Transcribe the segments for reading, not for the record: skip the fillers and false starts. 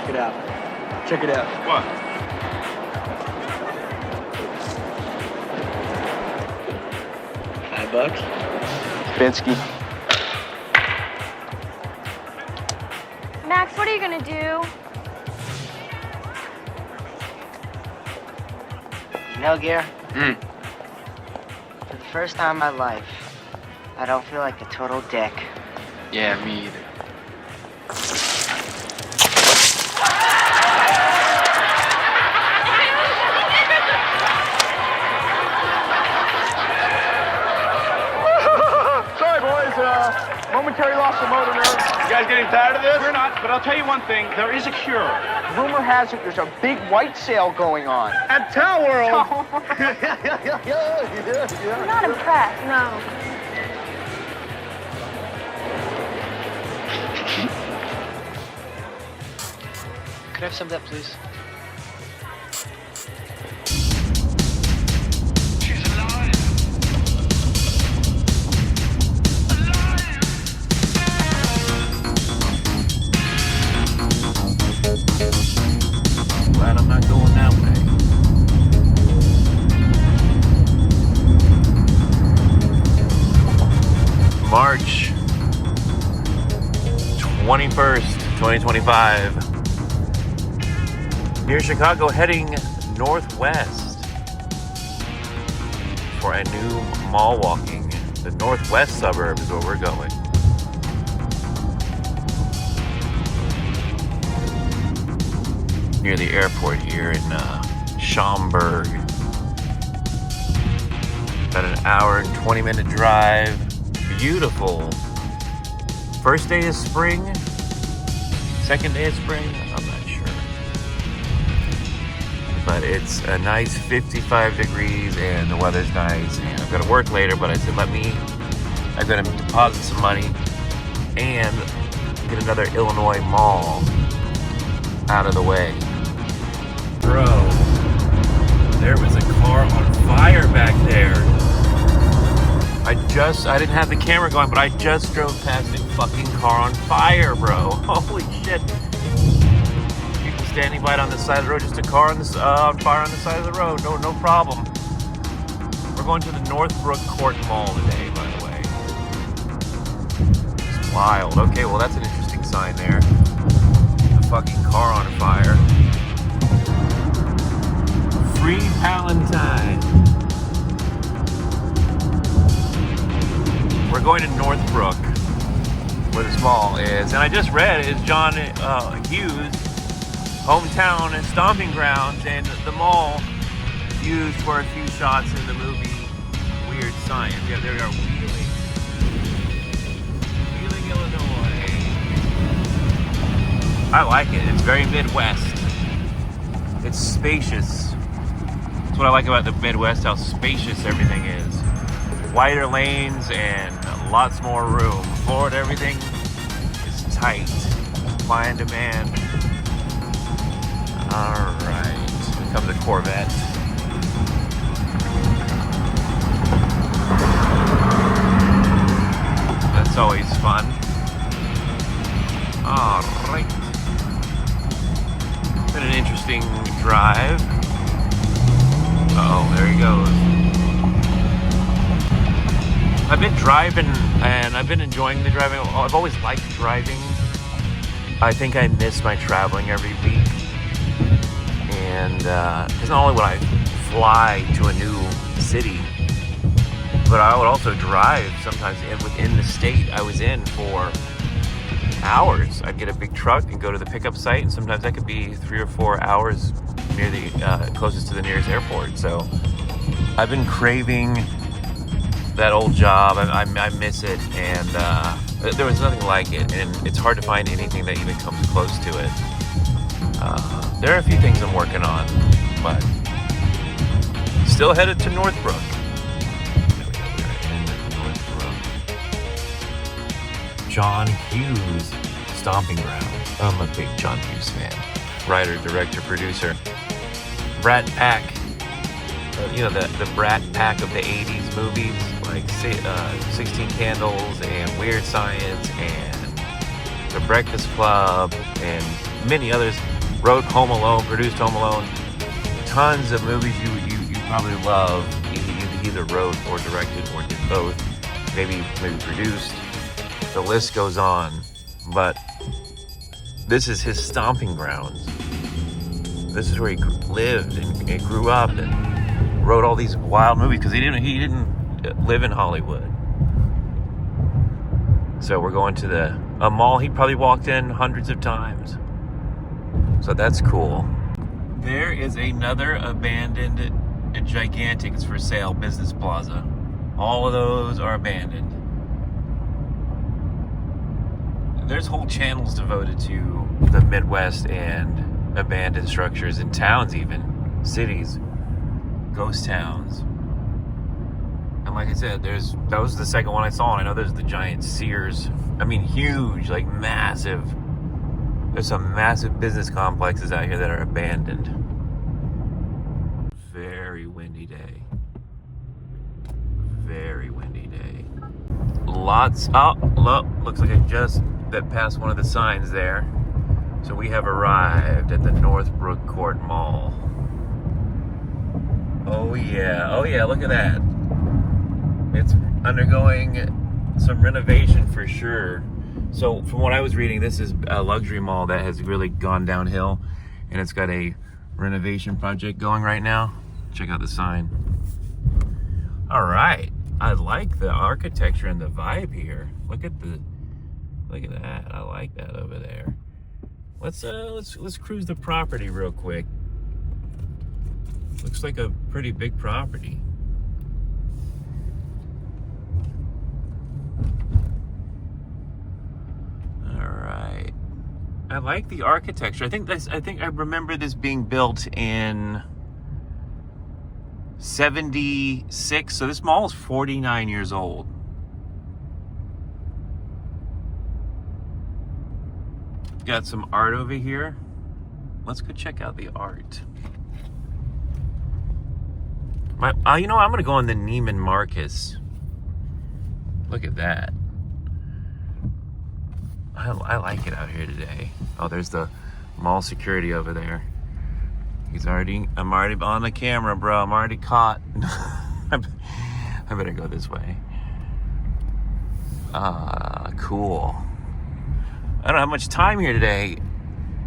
it out. Check it out. What? $5. Binsky. Max, what are you gonna do? You know, Gare, for the first time in my life, I don't feel like a total dick. Yeah, me either. Sorry, boys. Momentary loss of motor nerve. You guys getting tired of this? We're not, but I'll tell you one thing. There is a cure. Rumor has it there's a big white sale going on. At Town World. I'm not impressed, no. Could I have some of that, please? Glad I'm not going that way. March 21st, 2025. Near Chicago, heading northwest for a new mall walking. The northwest suburb is where we're going. Near the airport here in Schaumburg. About an hour and 20-minute drive. Beautiful. First day of spring. Second day of spring. I'm not sure. But it's a nice 55 degrees and the weather's nice. And I've got to work later, but I said, I've got to deposit some money and get another Illinois mall out of the way. Bro, there was a car on fire back there. I didn't have the camera going, but I just drove past a fucking car on fire, bro. Holy shit. People standing by it on the side of the road, just a car on fire on the side of the road, no problem. We're going to the Northbrook Court Mall today, by the way. It's wild. Okay, well that's an interesting sign there. The fucking car on fire. Free Palantine. We're going to Northbrook, where this mall is. And I just read it's John Hughes' hometown and stomping grounds, and the mall used for a few shots in the movie Weird Science. Yeah, there we are, Wheeling, Illinois. I like it. It's very Midwest. It's spacious. That's what I like about the Midwest, how spacious everything is. Wider lanes and lots more room. Florida, everything is tight. Supply and demand. Alright. Here comes a Corvette. That's always fun. Alright. Been an interesting drive. Uh-oh, there he goes. I've been driving and I've been enjoying the driving. I've always liked driving. I think I miss my traveling every week. And because not only would I fly to a new city, but I would also drive sometimes within the state I was in for hours. I'd get a big truck and go to the pickup site, and sometimes that could be 3 or 4 hours near the closest to the nearest airport. So I've been craving that old job. I miss it, and there was nothing like it, and it's hard to find anything that even comes close to it. There are a few things I'm working on, but still headed to Northbrook. John Hughes stomping ground. I'm a big John Hughes fan. Writer, director, producer. Brat Pack. The Brat Pack of the 80s movies, like 16 Candles and Weird Science and The Breakfast Club and many others. wrote Home Alone, produced Home Alone. Tons of movies you probably love. Either wrote or directed or did both. Maybe produced. The list goes on. But this is his stomping grounds. This is where he lived and grew up and wrote all these wild movies because he didn't live in Hollywood. So we're going to a mall he probably walked in hundreds of times. So that's cool. There is another abandoned, gigantic, it's for sale, business plaza. All of those are abandoned. There's whole channels devoted to the Midwest and abandoned structures in towns, even cities, ghost towns. And like I said, that was the second one I saw, and I know there's the giant Sears. I mean, huge, like massive. There's some massive business complexes out here that are abandoned. Very windy day. Very windy day. Lots. Oh, look, looks like I just passed one of the signs there. So we have arrived at the Northbrook Court Mall. Oh yeah, look at that. It's undergoing some renovation for sure. So from what I was reading, this is a luxury mall that has really gone downhill, and it's got a renovation project going right now. Check out the sign. All right, I like the architecture and the vibe here. Look at that. I like that over there. Let's cruise the property real quick. Looks like a pretty big property. I like the architecture. I think I remember this being built in 76. So this mall is 49 years old. Got some art over here. Let's go check out the art. You know, I'm gonna go on the Neiman Marcus. Look at that. I like it out here today. Oh, there's the mall security over there. I'm already on the camera, bro. I'm already caught. I better go this way. Cool. I don't have much time here today.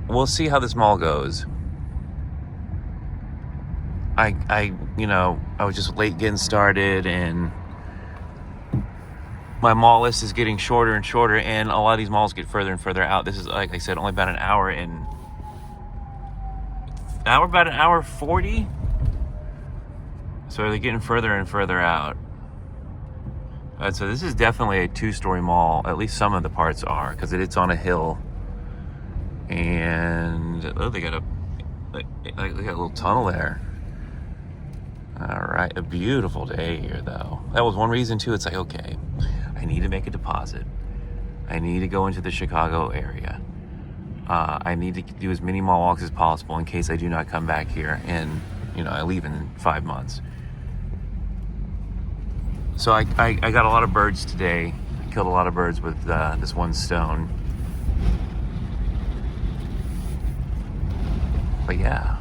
We'll see how this mall goes. I was just late getting started, and my mall list is getting shorter and shorter, and a lot of these malls get further and further out. This is, like I said, only about an hour in. About an hour 40. So they're getting further and further out. So this is definitely a two-story mall. At least some of the parts are, because it's on a hill. And they got a little tunnel there. All right, a beautiful day here, though. That was one reason too. It's like, okay, I need to make a deposit. I need to go into the Chicago area. I need to do as many mall walks as possible in case I do not come back here, and I leave in 5 months. So I got a lot of birds today. I killed a lot of birds with this one stone. But yeah,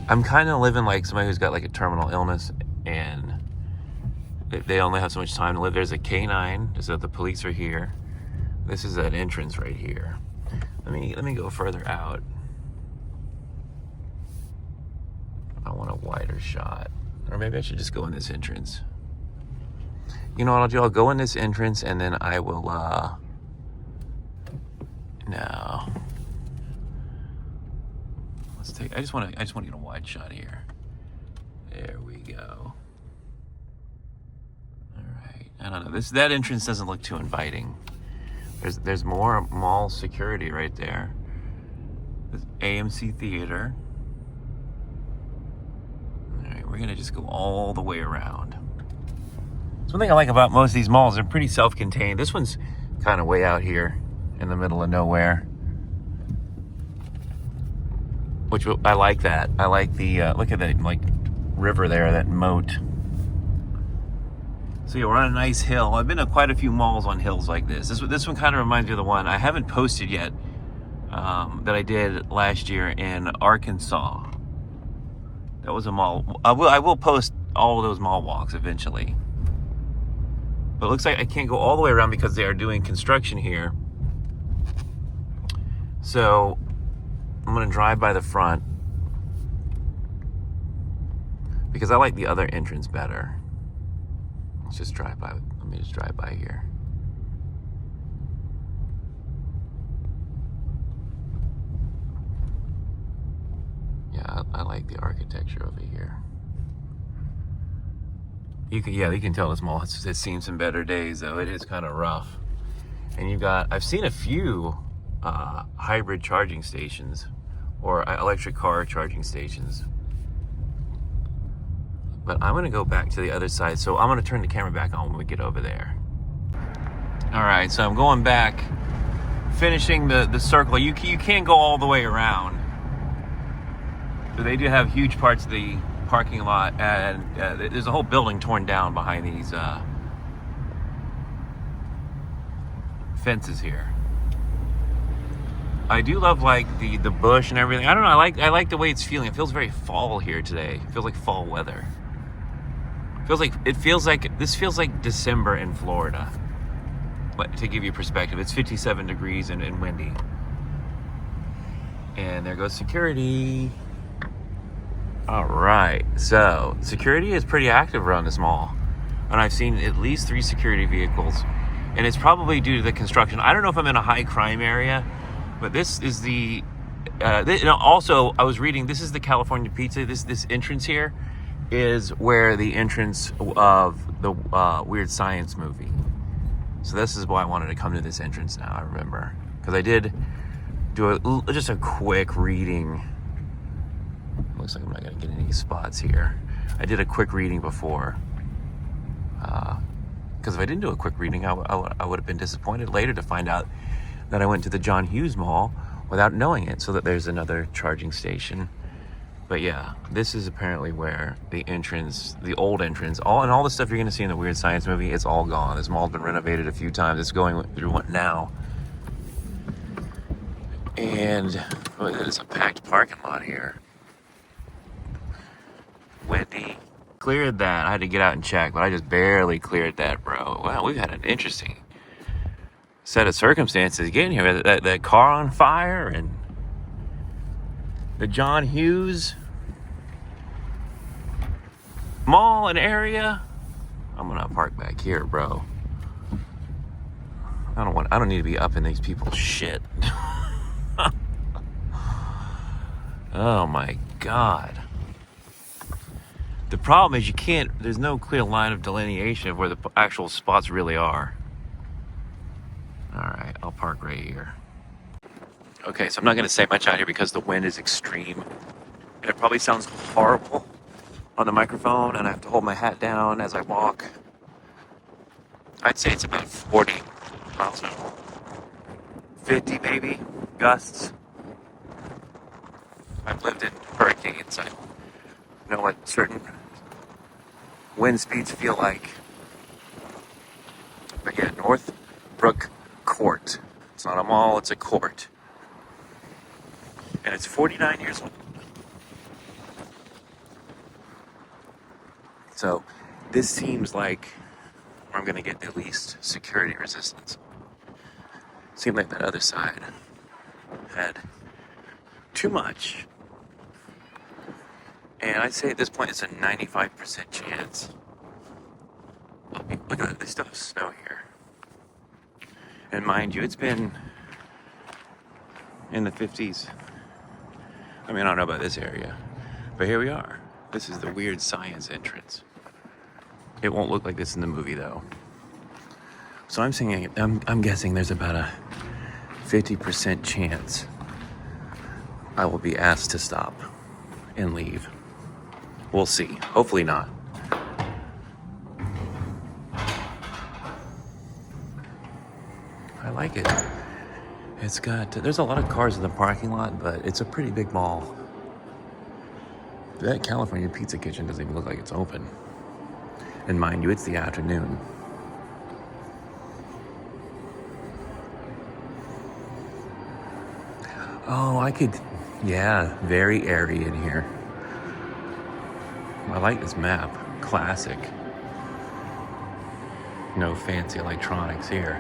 I'm kind of living like somebody who's got like a terminal illness, and they only have so much time to live. There's a K9, so the police are here. This is an entrance right here. Let me go further out. I want a wider shot. Or maybe I should just go in this entrance. You know what I'll do? I'll go in this entrance, and then I will, no. I just want to get a wide shot here. There we go. All right. I don't know. That entrance doesn't look too inviting. There's more mall security right there. There's AMC Theater. All right, we're gonna just go all the way around. So one thing I like about most of these malls, they're pretty self-contained. This one's kind of way out here in the middle of nowhere. Which I like that. I like the, look at that, like, river there, that moat. So yeah, we're on a nice hill. I've been to quite a few malls on hills like this. This one kind of reminds me of the one. I haven't posted yet that I did last year in Arkansas. That was a mall. I will post all of those mall walks eventually. But it looks like I can't go all the way around because they are doing construction here. So I'm gonna drive by the front because I like the other entrance better. Let's just drive by. Let me just drive by here. Yeah, I like the architecture over here. You can tell this mall has seen some better days, though. It is kind of rough. And I've seen a few hybrid charging stations or electric car charging stations. But I'm gonna go back to the other side, so I'm gonna turn the camera back on when we get over there. All right, so I'm going back, finishing the circle. You can't go all the way around. But they do have huge parts of the parking lot, and there's a whole building torn down behind these fences here. I do love like the bush and everything. I don't know. I like the way it's feeling. It feels very fall here today. It feels like fall weather. It feels like this feels like December in Florida. But to give you perspective, it's 57 degrees and windy. And there goes security. All right, so security is pretty active around this mall, and I've seen at least 3 security vehicles, and it's probably due to the construction. I don't know if I'm in a high crime area, but this is the. Also, I was reading. This is the California Pizza. This entrance here is where the entrance of the Weird Science movie. So this is why I wanted to come to this entrance now. I remember because I did do just a quick reading. Looks like I'm not going to get any spots here. I did a quick reading before. Because if I didn't do a quick reading, I would have been disappointed later to find out that I went to the John Hughes Mall without knowing it, so that there's another charging station. But yeah, this is apparently where the entrance, the old entrance, all the stuff you're going to see in the Weird Science movie, it's all gone. This mall's been renovated a few times. It's going through one now. And there's a packed parking lot here. Windy. Cleared that. I had to get out and check, but I just barely cleared that, bro. Wow, we've had an interesting set of circumstances getting here. That car on fire and the John Hughes Mall and area. I'm gonna park back here, bro. I don't need to be up in these people's shit. Oh my God. The problem is there's no clear line of delineation of where the actual spots really are. All right, I'll park right here. Okay, so I'm not going to say much out here because the wind is extreme. And it probably sounds horrible on the microphone, and I have to hold my hat down as I walk. I'd say it's about 40 miles an hour. 50 maybe, gusts. I've lived in hurricanes. I know what certain wind speeds feel like. But yeah, Northbrook Court. It's not a mall, it's a court. And it's 49 years old. So this seems like where I'm going to get the least security resistance. Seemed like that other side had too much. And I'd say at this point it's a 95% chance. Look at that, they still have snow here. And mind you, it's been in the 50s. I mean, I don't know about this area, but here we are. This is the Weird Science entrance. It won't look like this in the movie, though. So I'm guessing there's about a 50% chance I will be asked to stop and leave. We'll see. Hopefully not. I like it. It's got, there's a lot of cars in the parking lot, but it's a pretty big mall. That California Pizza Kitchen doesn't even look like it's open. And mind you, it's the afternoon. Oh, I could, yeah, very airy in here. I like this map, classic. No fancy electronics here.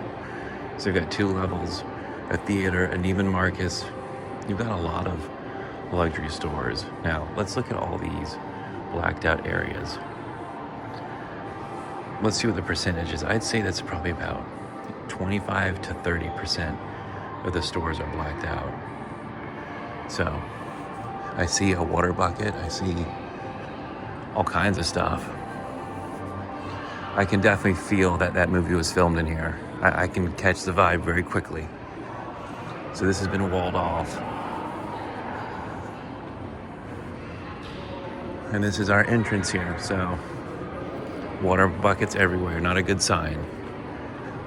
So you've got 2 levels, a theater, an Neiman Marcus. You've got a lot of luxury stores. Now, let's look at all these blacked out areas. Let's see what the percentage is. I'd say that's probably about 25 to 30% of the stores are blacked out. So, I see a water bucket, I see all kinds of stuff. I can definitely feel that that movie was filmed in here. I can catch the vibe very quickly. So this has been walled off. And this is our entrance here, so water buckets everywhere, not a good sign.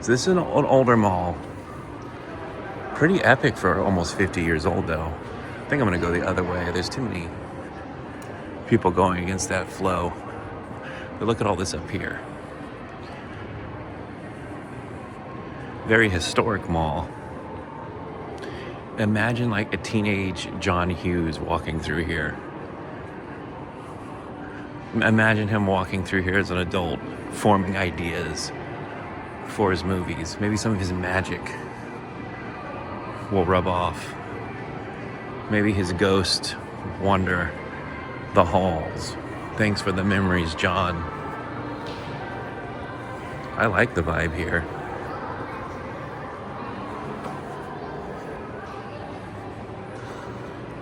So this is an older mall. Pretty epic for almost 50 years old though. I think I'm gonna go the other way. There's too many people going against that flow. But look at all this up here. Very historic mall. Imagine like a teenage John Hughes walking through here. Imagine him walking through here as an adult, forming ideas for his movies. Maybe some of his magic will rub off. Maybe his ghost wander the halls. Thanks for the memories, John. I like the vibe here.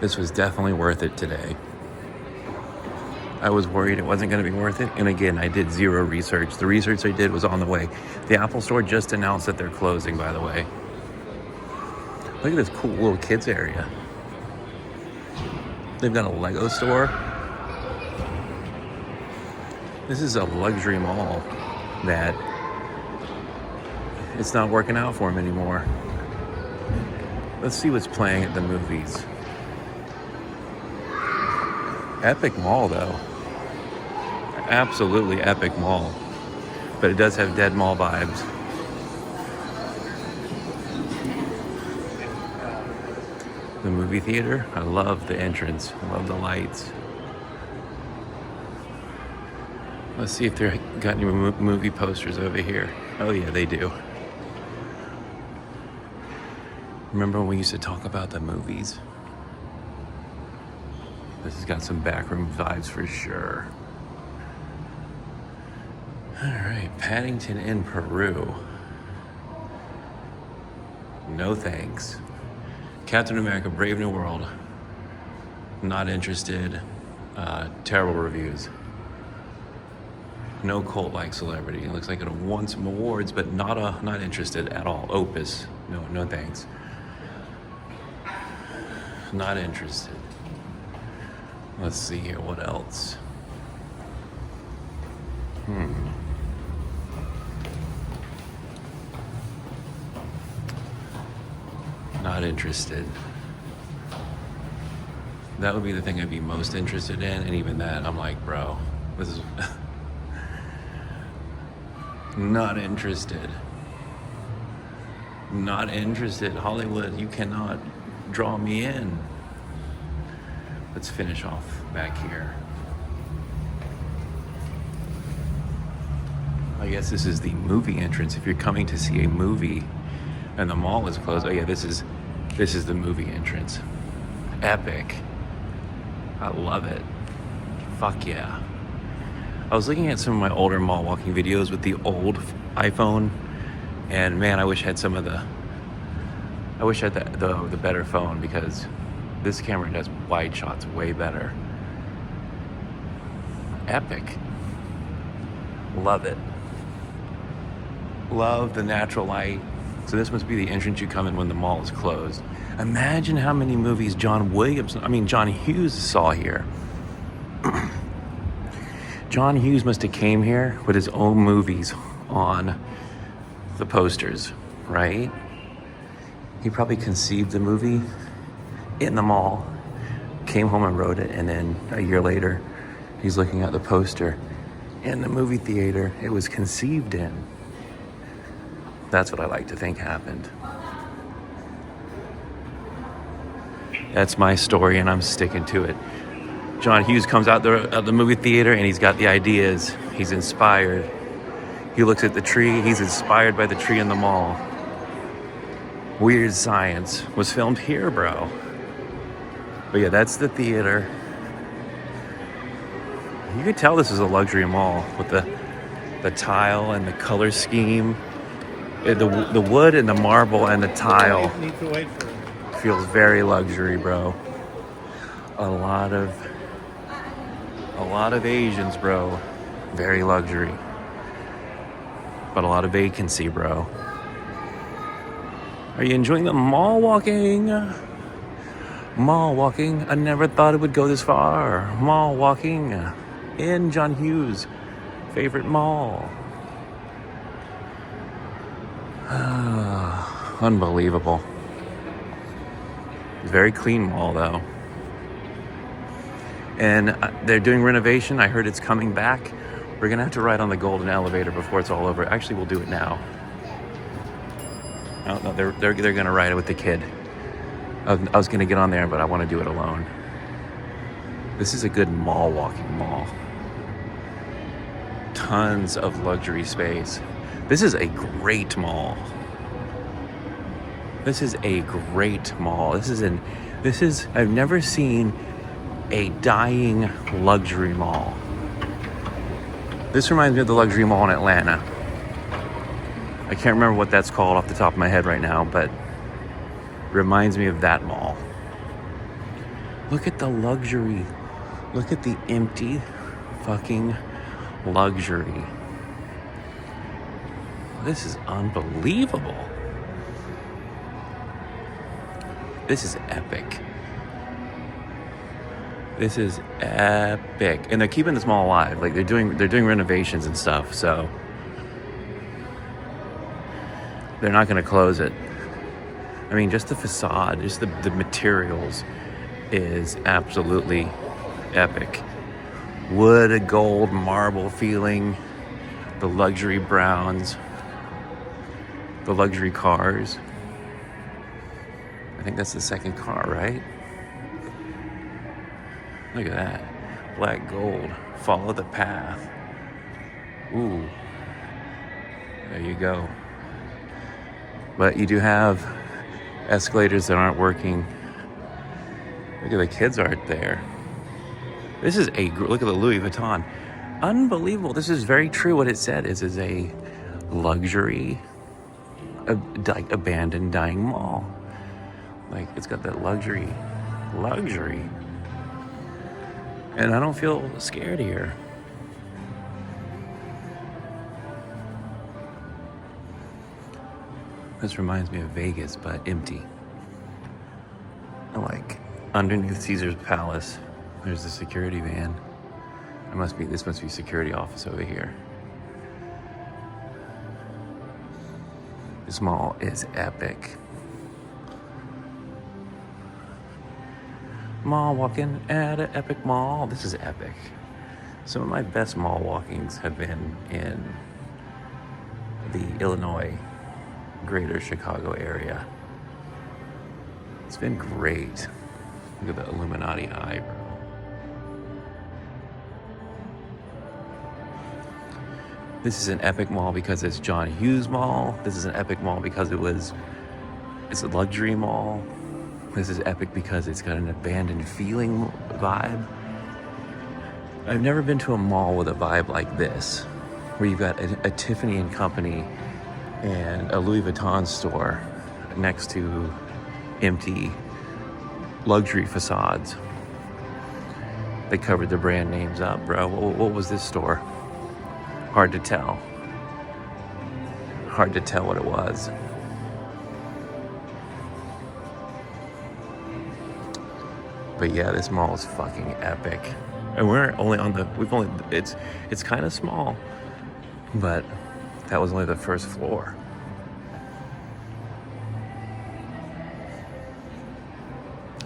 This was definitely worth it today. I was worried it wasn't going to be worth it. And again, I did zero research. The research I did was on the way. The Apple Store just announced that they're closing, by the way. Look at this cool little kids area. They've got a Lego store. This is a luxury mall that it's not working out for them anymore. Let's see what's playing at the movies. Epic mall though. Absolutely epic mall. But it does have dead mall vibes. The movie theater, I love the entrance. I love the lights. Let's see if they've got any movie posters over here. Oh yeah, they do. Remember when we used to talk about the movies? This has got some backroom vibes for sure. All right, Paddington in Peru. No thanks. Captain America, Brave New World. Not interested. Terrible reviews. No cult-like celebrity. It looks like it'll won some awards, but not interested at all. Opus. No thanks. Not interested. Let's see here, what else? Not interested. That would be the thing I'd be most interested in, and even that, I'm like, bro, this is... Not interested. Not interested. Hollywood, you cannot draw me in. Let's finish off back here. I guess this is the movie entrance. If you're coming to see a movie and the mall is closed, oh yeah, this is the movie entrance. Epic. I love it. Fuck yeah. I was looking at some of my older mall walking videos with the old iPhone, and man, I wish I had the better phone, because this camera does wide shots way better. Epic. Love it. Love the natural light. So this must be the entrance you come in when the mall is closed. Imagine how many movies John Hughes saw here. John Hughes must have came here with his own movies on the posters, right? He probably conceived the movie in the mall, came home and wrote it, and then a year later, he's looking at the poster in the movie theater it was conceived in. That's what I like to think happened. That's my story, and I'm sticking to it. John Hughes comes out the movie theater, and he's got the ideas. He's inspired. He looks at the tree. He's inspired by the tree in the mall. Weird Science was filmed here, bro. But yeah, that's the theater. You could tell this is a luxury mall with the tile and the color scheme. The wood and the marble and the tile feels very luxury, bro. A lot of Asians, bro. Very luxury. But a lot of vacancy, bro. Are you enjoying the mall walking? Mall walking. I never thought it would go this far. Mall walking in John Hughes' favorite mall. Unbelievable. It's a very clean mall, though. And they're doing renovation. I heard it's coming back. We're gonna have to ride on the golden elevator before it's all over. Actually, we'll do it now. I don't know. They're gonna ride it with the kid. I was gonna get on there, but I want to do it alone. This is a good mall walking mall. Tons of luxury space. This is a great mall. This is a great mall. I've never seen a dying luxury mall. This reminds me of the luxury mall in Atlanta. I can't remember what that's called off the top of my head right now, but it reminds me of that mall. Look at the luxury. Look at the empty fucking luxury. This is unbelievable. This is epic. This is epic. And they're keeping this mall alive. Like they're doing renovations and stuff, so they're not gonna close it. I mean, just the facade, just the materials is absolutely epic. Wood, gold, marble feeling, the luxury browns, the luxury cars. I think that's the second car, right? Look at that. Black gold. Follow the path. Ooh. There you go. But you do have escalators that aren't working. Look at the kids art there. This is look at the Louis Vuitton. Unbelievable. This is very true what it said. This is a luxury, abandoned, dying mall. Like, it's got that luxury. And I don't feel scared here. This reminds me of Vegas, but empty. Like, underneath Caesar's Palace, there's the security van. This must be security office over here. This mall is epic. Mall walking at an epic mall. This is epic. Some of my best mall walkings have been in the Illinois, greater Chicago area. It's been great. Look at the Illuminati eye, bro. This is an epic mall because it's John Hughes Mall. This is an epic mall because it's a luxury mall. This is epic because it's got an abandoned feeling vibe. I've never been to a mall with a vibe like this, where you've got a Tiffany & Company and a Louis Vuitton store next to empty luxury facades. They covered the brand names up, bro. What was this store? Hard to tell. Hard to tell what it was. But yeah, this mall is fucking epic. And we're only on it's kind of small, but that was only the first floor.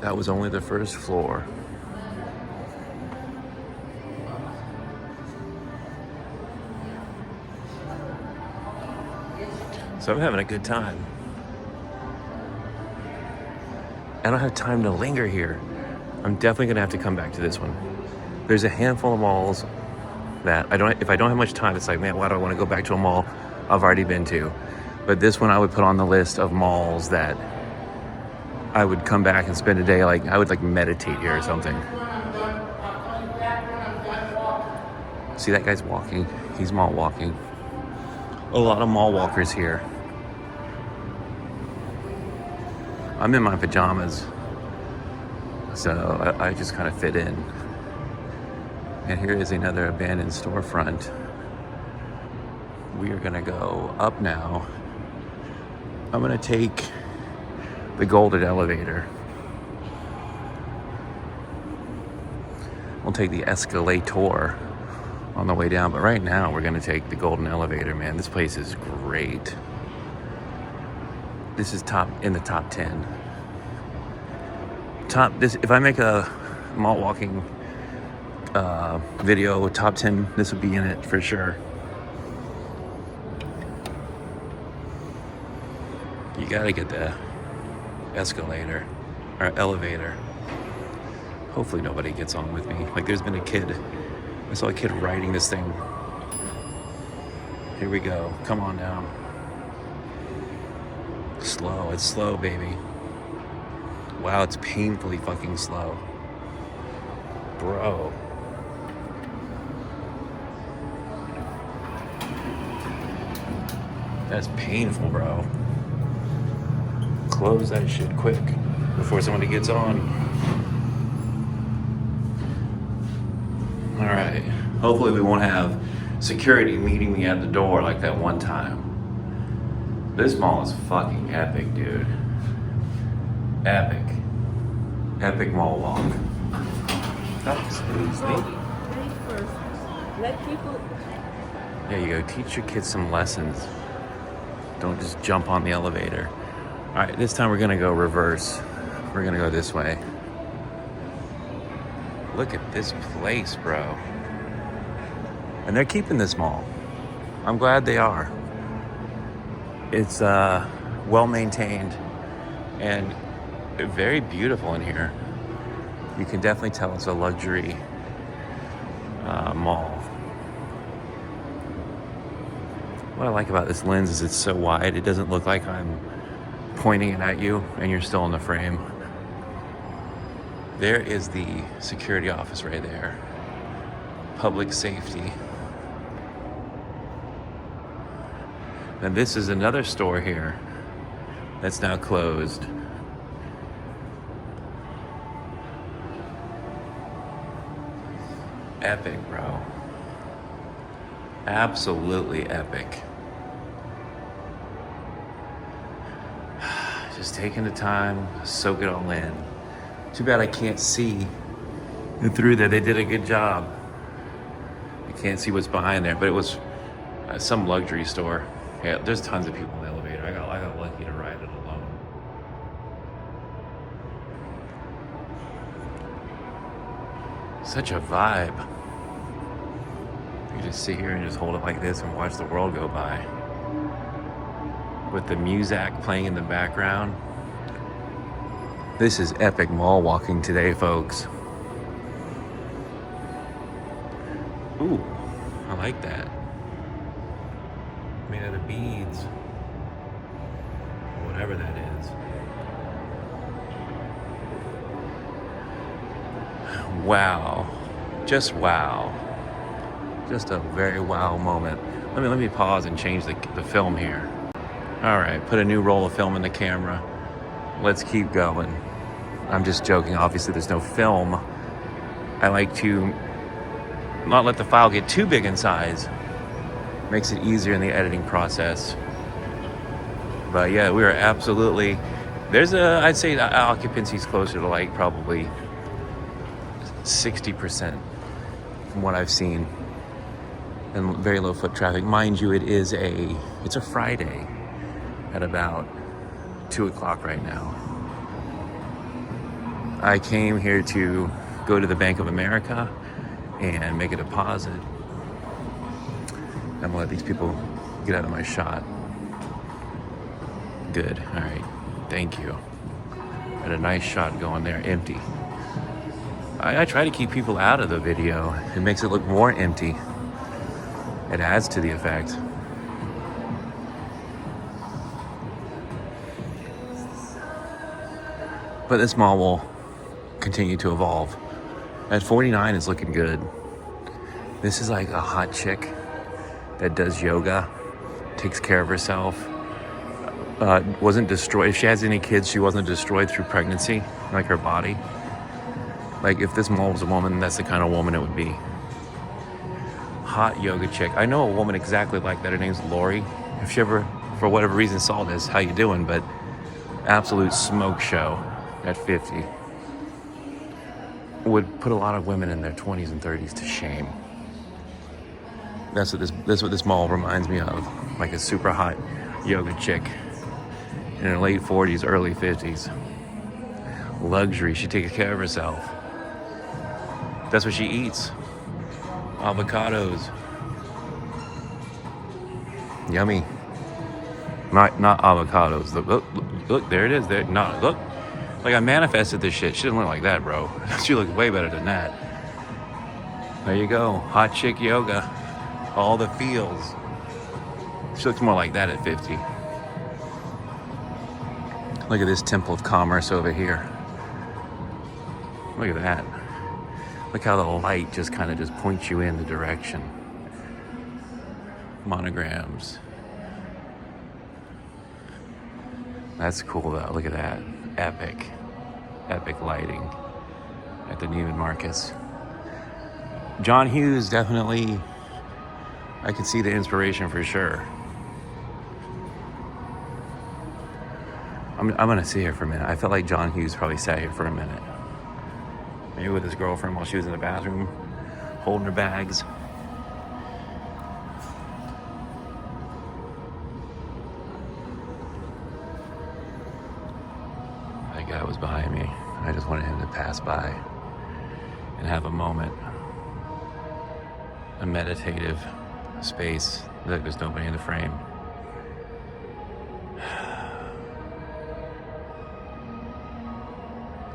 That was only the first floor. So I'm having a good time. I don't have time to linger here. I'm definitely gonna have to come back to this one. There's a handful of malls that if I don't have much time, it's like, man, why do I want to go back to a mall I've already been to? But this one I would put on the list of malls that I would come back and spend a day, like I would like meditate here or something. See, that guy's walking. He's mall walking. A lot of mall walkers here. I'm in my pajamas, so I just kind of fit in. And here is another abandoned storefront. We are gonna go up now. I'm gonna take the golden elevator. We'll take the escalator on the way down, but right now we're gonna take the golden elevator, man. This place is great. This is in the top 10. If I make a mall walking video, top 10, this would be in it for sure. You gotta get the escalator or elevator. Hopefully nobody gets on with me. Like, there's been a kid. I saw a kid riding this thing. Here we go. Come on down. Slow. It's slow, baby. Wow, it's painfully fucking slow. Bro. That's painful, bro. Close that shit quick before somebody gets on. All right. Hopefully we won't have security meeting me at the door like that one time. This mall is fucking epic, dude. Epic. Epic mall walk. Excuse me. There you go. Teach your kids some lessons. Don't just jump on the elevator. All right, this time we're gonna go reverse. We're gonna go this way. Look at this place, bro. And they're keeping this mall. I'm glad they are. It's well maintained and very beautiful in here. You can definitely tell it's a luxury mall. What I like about this lens is it's so wide, it doesn't look like I'm pointing it at you and you're still in the frame. There is the security office right there. Public safety. And this is another store here that's now closed. Epic, bro. Absolutely epic. Just taking the time, soak it all in. Too bad I can't see through there. They did a good job. You can't see what's behind there, but it was some luxury store. Yeah, there's tons of people in the elevator. I got lucky to ride it alone. Such a vibe. You just sit here and just hold it like this and watch the world go by. With the music playing in the background. This is epic mall walking today, folks. Ooh, I like that. Made out of beads. Whatever that is. Wow. Just wow. Just a very wow moment. Let me pause and change the film here. All right, put a new roll of film in the camera. Let's keep going. I'm just joking. Obviously, there's no film. I like to not let the file get too big in size. Makes it easier in the editing process. But yeah, we are absolutely, I'd say the occupancy is closer to like probably 60% from what I've seen. And very low foot traffic. Mind you, it's a Friday at about 2 o'clock right now. I came here to go to the Bank of America and make a deposit. I'm gonna let these people get out of my shot. Good, all right, thank you. And a nice shot going there, empty. I try to keep people out of the video. It makes it look more empty. It adds to the effect. But this mall will continue to evolve. At 49, it's looking good. This is like a hot chick that does yoga, takes care of herself, wasn't destroyed. If she has any kids, she wasn't destroyed through pregnancy, like her body. Like if this mall was a woman, that's the kind of woman it would be. Hot yoga chick. I know a woman exactly like that. Her name's Lori. If she ever, for whatever reason, saw this, how you doing? But absolute smoke show at 50. Would put a lot of women in their 20s and 30s to shame. That's what this mall reminds me of. Like a super hot yoga chick in her late 40s, early 50s. Luxury. She takes care of herself. That's what she eats. Avocados. Yummy. Not avocados. Look, there it is. There. No, look. Like I manifested this shit. She didn't look like that, bro. She looked way better than that. There you go. Hot chick yoga. All the feels. She looks more like that at 50. Look at this temple of commerce over here. Look at that. Look how the light just kind of just points you in the direction. Monograms. That's cool though. Look at that. Epic lighting at the Neiman Marcus. John Hughes, definitely, I could see the inspiration for sure. I'm gonna sit here for a minute. I felt like John Hughes probably sat here for a minute. Maybe with his girlfriend while she was in the bathroom, holding her bags. That guy was behind me. I just wanted him to pass by and have a moment, a meditative space. Look, there's nobody in the frame.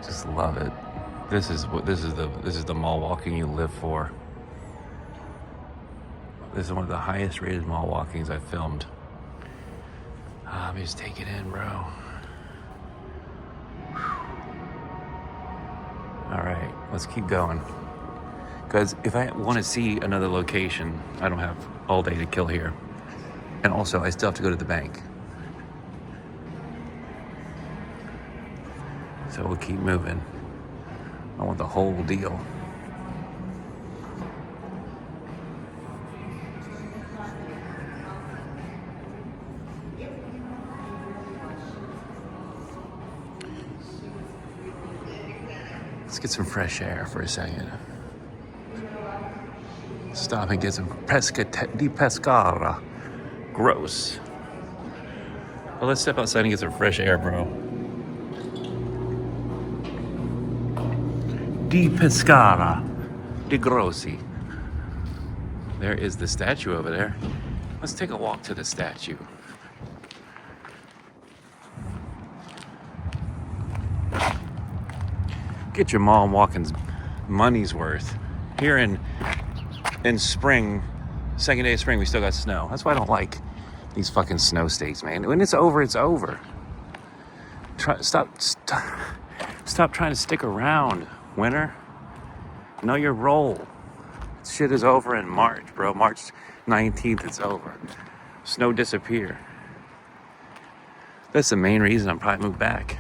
Just love it. This is the mall walking you live for. This is one of the highest rated mall walkings I've filmed. Let me just take it in, bro. All right, let's keep going. Because if I want to see another location, I don't have all day to kill here. And also, I still have to go to the bank. So we'll keep moving. I want the whole deal. Let's get some fresh air for a second. Stop and get some pesca di pescara. Gross. Well, let's step outside and get some fresh air, bro. Di pescara di grossi. There is the statue over there. Let's take a walk to the statue. Get your mall walking's money's worth. Here in spring, second day of spring, we still got snow. That's why I don't like these fucking snow states, man. When it's over, it's over. Stop trying to stick around, winter. Know your role. Shit is over in March, bro. March 19th, it's over. Snow disappear. That's the main reason I'm probably moved back.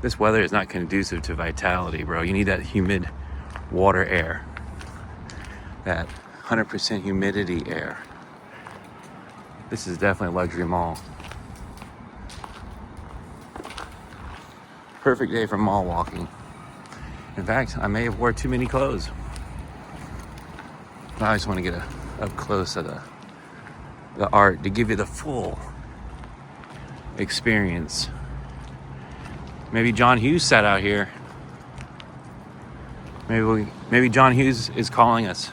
This weather is not conducive to vitality, bro. You need that humid water air. That 100% humidity air. This is definitely a luxury mall. Perfect day for mall walking. In fact, I may have wore too many clothes. I just want to get up close to the art to give you the full experience. Maybe John Hughes sat out here. Maybe John Hughes is calling us.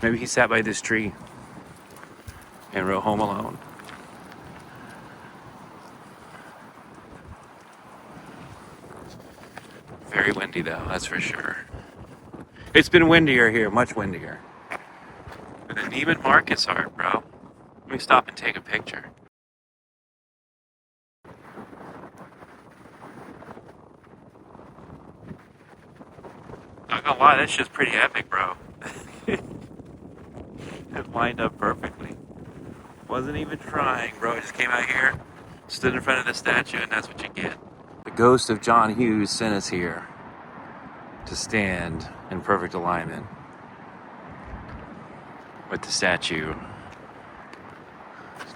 Maybe he sat by this tree and wrote Home Alone. Very windy though, that's for sure. It's been windier here, much windier. But the Neiman Marcus art, bro. Let me stop and take a picture. Not gonna lie, that's just pretty epic, bro. It lined up perfectly. Wasn't even trying, bro. I just came out here, stood in front of the statue, and that's what you get. The ghost of John Hughes sent us here to stand in perfect alignment with the statue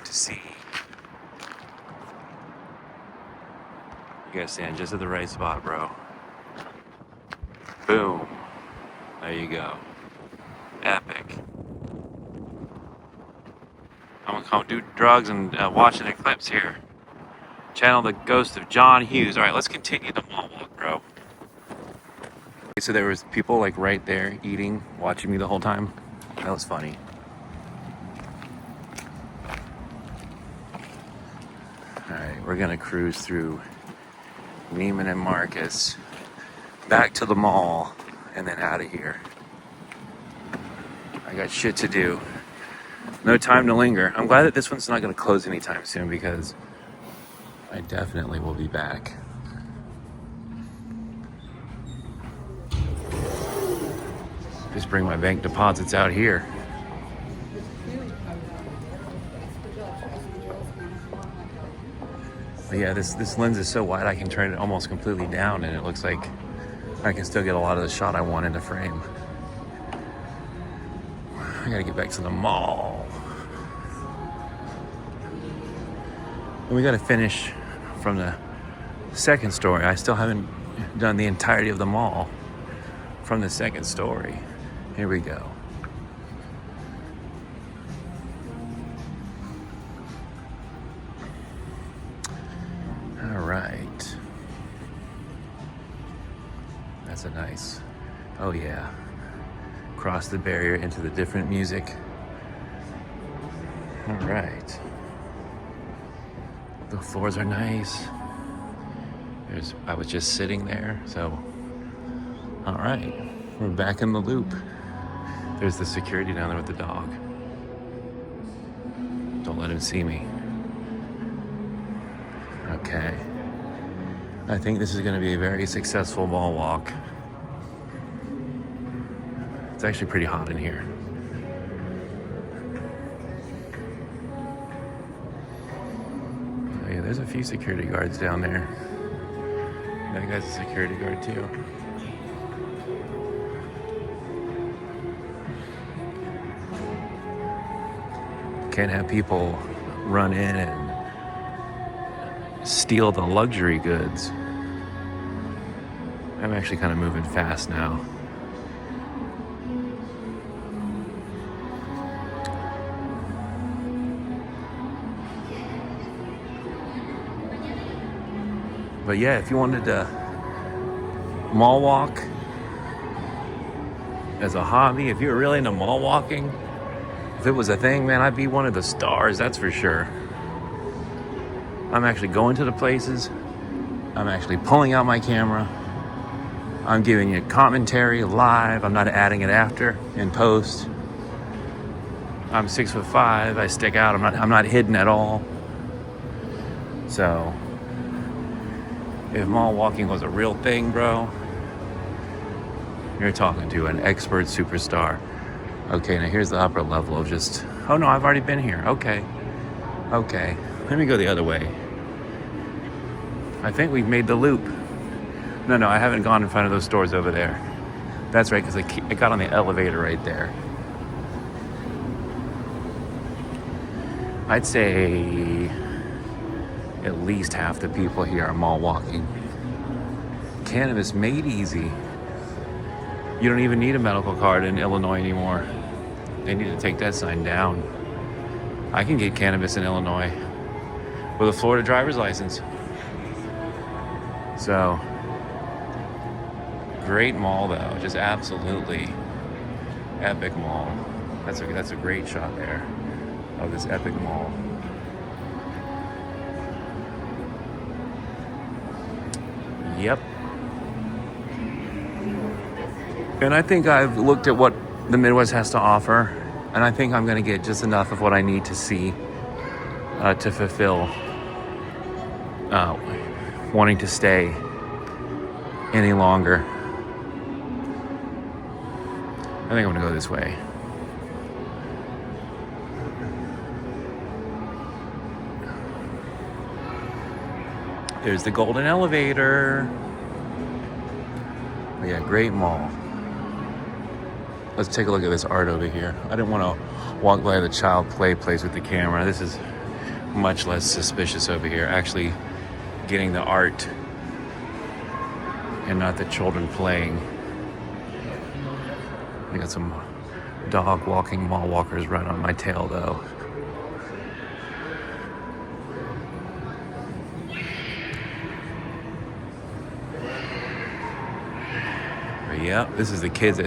to see. You gotta stand just at the right spot, bro. Boom. There you go. Epic. I'm gonna come do drugs and watch an eclipse here. Channel the ghost of John Hughes. All right, let's continue the mall walk, bro. So there was people like right there eating, watching me the whole time. That was funny. All right, we're gonna cruise through Neiman and Marcus, back to the mall, and then out of here. I got shit to do. No time to linger. I'm glad that this one's not gonna close anytime soon because I definitely will be back. Just bring my bank deposits out here. But yeah, this lens is so wide I can turn it almost completely down and it looks like I can still get a lot of the shot I want into frame. I gotta get back to the mall. And we gotta finish from the second story. I still haven't done the entirety of the mall from the second story. Here we go. All right. That's a nice, oh yeah. Cross the barrier into the different music. All right. The floors are nice. I was just sitting there, so. All right, we're back in the loop. There's the security down there with the dog. Don't let him see me. Okay. I think this is gonna be a very successful mall walk. It's actually pretty hot in here. Oh yeah, there's a few security guards down there. That guy's a security guard too. Can't have people run in and steal the luxury goods. I'm actually kind of moving fast now. But yeah, if you wanted to mall walk as a hobby, if you're really into mall walking, if it was a thing, man, I'd be one of the stars, that's for sure. I'm actually going to the places. I'm actually pulling out my camera. I'm giving you commentary live. I'm not adding it after in post. I'm 6'5". I stick out. I'm not hidden at all. So if mall walking was a real thing, bro, you're talking to an expert superstar. Okay, now here's the upper level of just, oh no, I've already been here. Okay. Let me go the other way. I think we've made the loop. No, I haven't gone in front of those stores over there. That's right, because I got on the elevator right there. I'd say at least half the people here are mall walking. Cannabis made easy. You don't even need a medical card in Illinois anymore. They need to take that sign down. I can get cannabis in Illinois with a Florida driver's license. So, great mall though, just absolutely epic mall. That's a great shot there of this epic mall. Yep. And I think I've looked at what the Midwest has to offer, and I think I'm going to get just enough of what I need to see to fulfill wanting to stay any longer. I think I'm going to go this way. There's the Golden Elevator. Oh, yeah, great mall. Let's take a look at this art over here. I didn't want to walk by the child play place with the camera. This is much less suspicious over here. Actually getting the art and not the children playing. I got some dog walking mall walkers right on my tail though. But yeah, this is the kids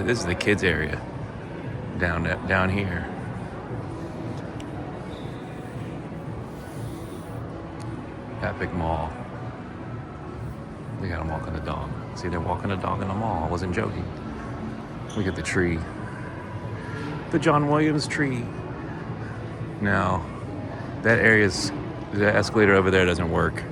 area down here. Epic Mall. They got them walking the dog. See, they're walking a dog in the mall. I wasn't joking. Look at the tree. The John Williams tree. Now, that area's, the escalator over there doesn't work.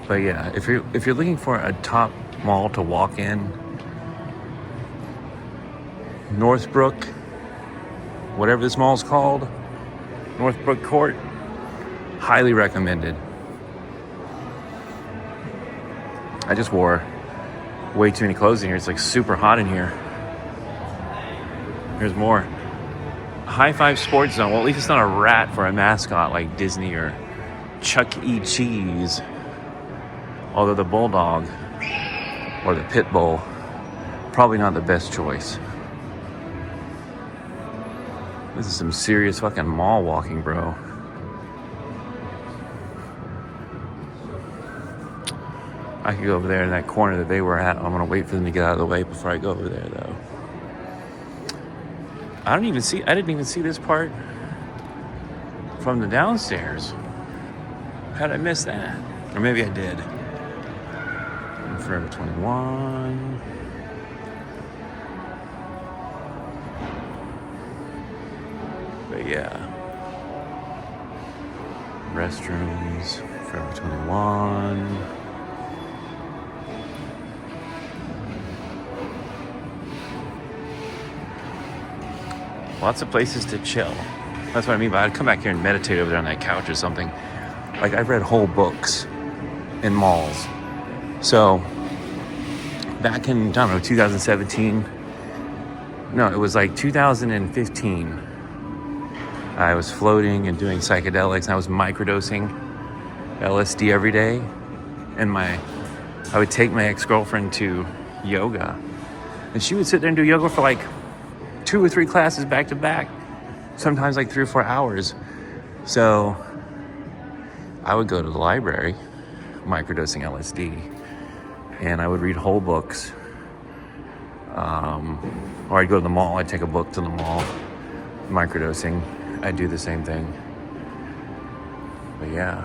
But yeah, if you're looking for a top mall to walk in, Northbrook, whatever this mall's called, Northbrook Court, highly recommended. I just wore way too many clothes in here. It's like super hot in here. There's more. High Five Sports Zone. Well, at least it's not a rat for a mascot like Disney or Chuck E. Cheese. Although the Bulldog or the Pit Bull, probably not the best choice. This is some serious fucking mall walking, bro. I could go over there in that corner that they were at. I'm gonna wait for them to get out of the way before I go over there, though. I didn't even see this part from the downstairs. How'd I miss that? Or maybe I did. Forever 21. But yeah. Restrooms, Forever 21. Lots of places to chill. That's what I mean by I'd come back here and meditate over there on that couch or something. Like, I've read whole books in malls. So, back in, I don't know, 2017. No, it was like 2015. I was floating and doing psychedelics, and I was microdosing LSD every day. And I would take my ex-girlfriend to yoga. And she would sit there and do yoga for like 2 or 3 classes back to back. Sometimes like 3 or 4 hours. So I would go to the library, microdosing LSD, and I would read whole books. Or I'd go to the mall, I'd take a book to the mall, microdosing. I'd do the same thing. But yeah,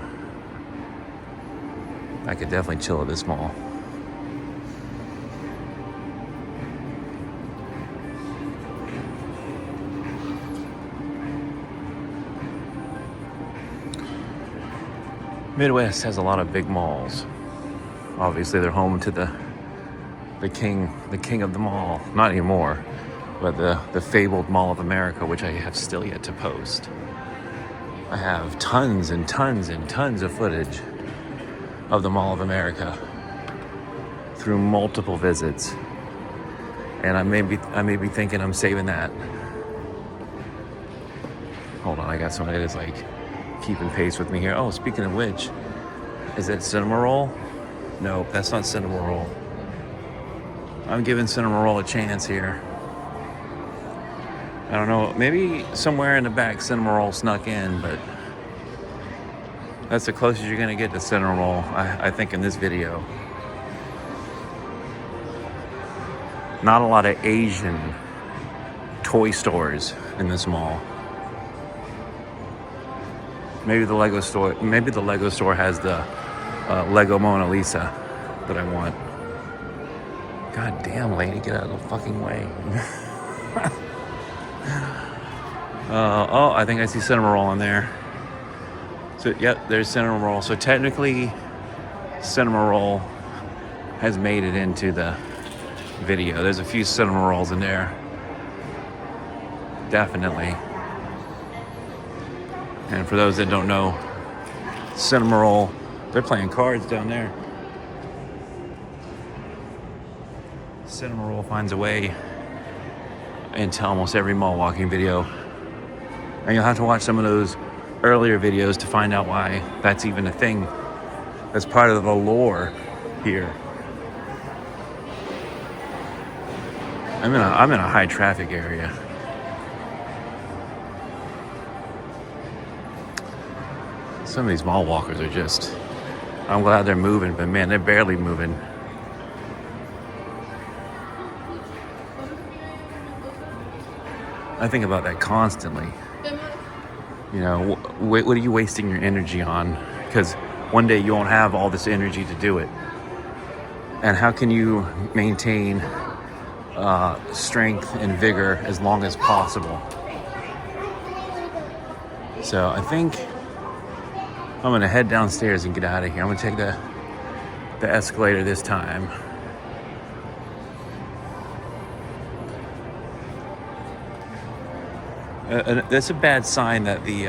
I could definitely chill at this mall. Midwest has a lot of big malls. Obviously, they're home to the king of them all. Not anymore, but the fabled Mall of America, which I have still yet to post. I have tons and tons and tons of footage of the Mall of America through multiple visits, and I may be thinking I'm saving that. Hold on, I got somebody that's like keeping pace with me here. Oh, speaking of which, is that Cinema Roll? Nope, that's not Cinema Roll. I'm giving Cinema Roll a chance here. I don't know, maybe somewhere in the back Cinema Roll snuck in, but that's the closest you're gonna get to Cinema Roll, I think, in this video. Not a lot of Asian toy stores in this mall. Maybe the Lego store has the Lego Mona Lisa. that I want. God damn, lady, get out of the fucking way. Oh, I think I see cinnamon roll in there. So, yep, there's cinnamon roll. So technically, cinnamon roll has made it into the video. There's a few cinnamon rolls in there. Definitely. And for those that don't know, cinnamon roll, they're playing cards down there. Cinnamon roll finds a way into almost every mall walking video. And you'll have to watch some of those earlier videos to find out why that's even a thing. That's part of the lore here. I'm in a high traffic area. Some of these mall walkers are just, I'm glad they're moving, but man, they're barely moving. I think about that constantly. You know, what are you wasting your energy on? Because one day you won't have all this energy to do it. And how can you maintain strength and vigor as long as possible? So I think I'm going to head downstairs and get out of here. I'm going to take the escalator this time. That's a bad sign that the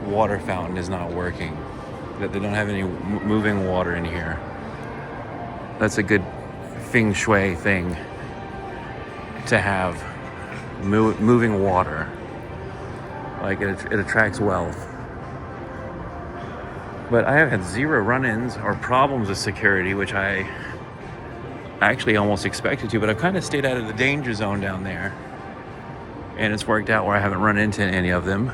water fountain is not working. That they don't have any moving water in here. That's a good feng shui thing to have. Moving water. Like it attracts wealth. But I have had zero run-ins or problems with security, which I actually almost expected to, but I've kind of stayed out of the danger zone down there. And it's worked out where I haven't run into any of them.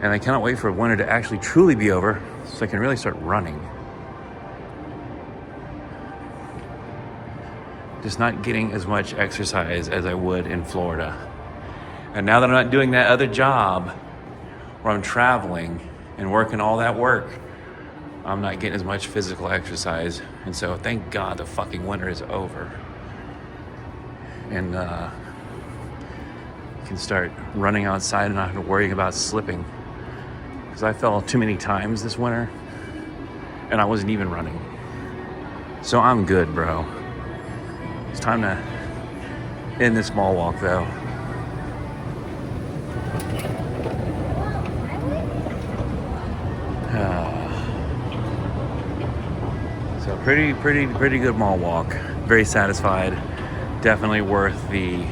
And I cannot wait for winter to actually truly be over so I can really start running. Just not getting as much exercise as I would in Florida. And now that I'm not doing that other job where I'm traveling and working all that work, I'm not getting as much physical exercise. And so thank God the fucking winter is over. And can start running outside and not have to worry about slipping. Because I fell too many times this winter and I wasn't even running. So I'm good, bro. It's time to end this mall walk though. So pretty good mall walk. Very satisfied. Definitely worth the